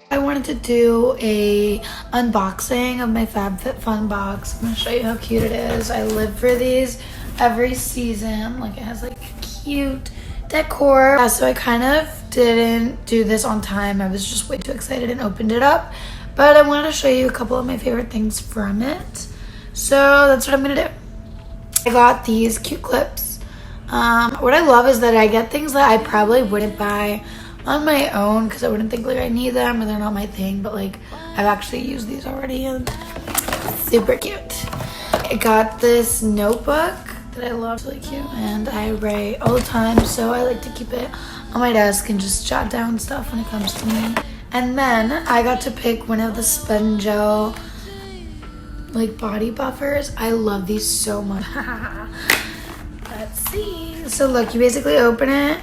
I wanted to do a unboxing of my FabFitFun box. I'm gonna show you how cute it is. I live for these every season. Like, it has like cute decor. So I kind of didn't do this on time. I was just way too excited and opened it up. But I wanted to show you a couple of my favorite things from it. So that's what I'm gonna do. I got these cute clips. What I love is that I get things that I probably wouldn't buy on my own because I wouldn't think like I need them or they're not my thing, but like I've actually used these already and super cute. I got this notebook that I love, it's really cute, and I write all the time, so I like to keep it on my desk and just jot down stuff when it comes to me. And then I got to pick one of the Spun Gel like body buffers. I love these so much. Let's see. So look, you basically open it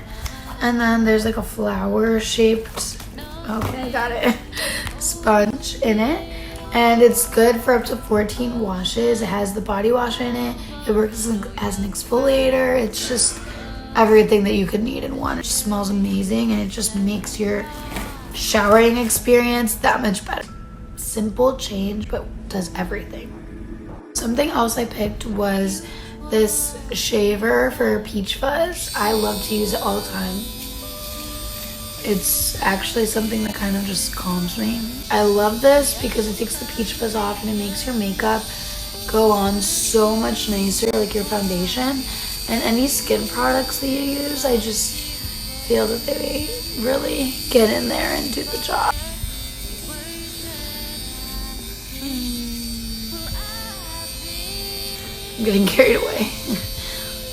and then there's like a flower shaped, okay, I got it, sponge in it. And it's good for up to 14 washes. It has the body wash in it. It works as an exfoliator. It's just everything that you could need in one. It just smells amazing and it just makes your showering experience that much better. Simple change, but does everything. Something else I picked was this shaver for peach fuzz. I love to use it all the time. It's actually something that kind of just calms me. I love this because it takes the peach fuzz off and it makes your makeup go on so much nicer, like your foundation. And any skin products that you use, I just feel that they really get in there and do the job. I'm getting carried away.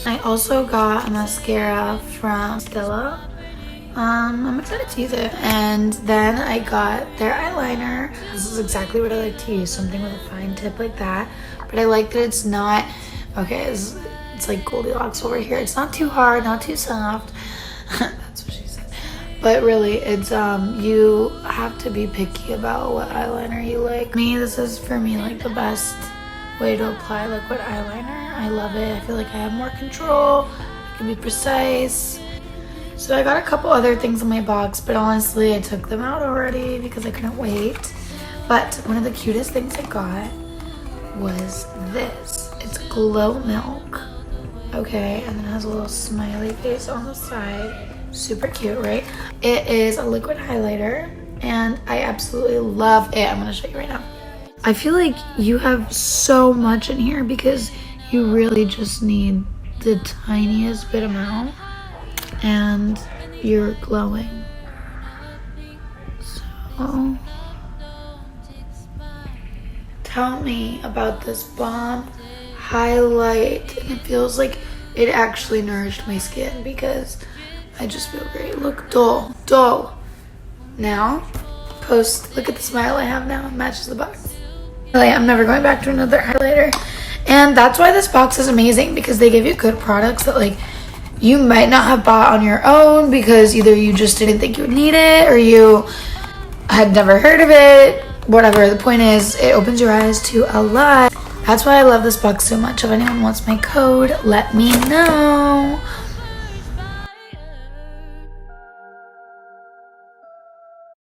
I also got a mascara from Stella. I'm excited to use it. And then I got their eyeliner. This is exactly what I like to use, something with a fine tip like that. But I like that it's not, okay, it's like Goldilocks over here. It's not too hard, not too soft. That's what she said. But really, it's, you have to be picky about what eyeliner you like. This is for me like the best way to apply liquid eyeliner. I love it. I feel like I have more control. I can be precise. So I got a couple other things in my box, but honestly, I took them out already because I couldn't wait. But one of the cutest things I got was this. It's Glow Milk. Okay, and then it has a little smiley face on the side. Super cute, right? It is a liquid highlighter, and I absolutely love it. I'm gonna show you right now. I feel like you have so much in here because you really just need the tiniest bit amount and you're glowing. So tell me about this bomb highlight. And it feels like it actually nourished my skin because I just feel great. Look, dull. Now, look at the smile I have now. It matches the box. I'm never going back to another highlighter. And that's why this box is amazing, because they give you good products that like you might not have bought on your own because either you just didn't think you would need it or you had never heard of it. Whatever, the point is it opens your eyes to a lot. That's why I love this box so much. If anyone wants my code, let me know.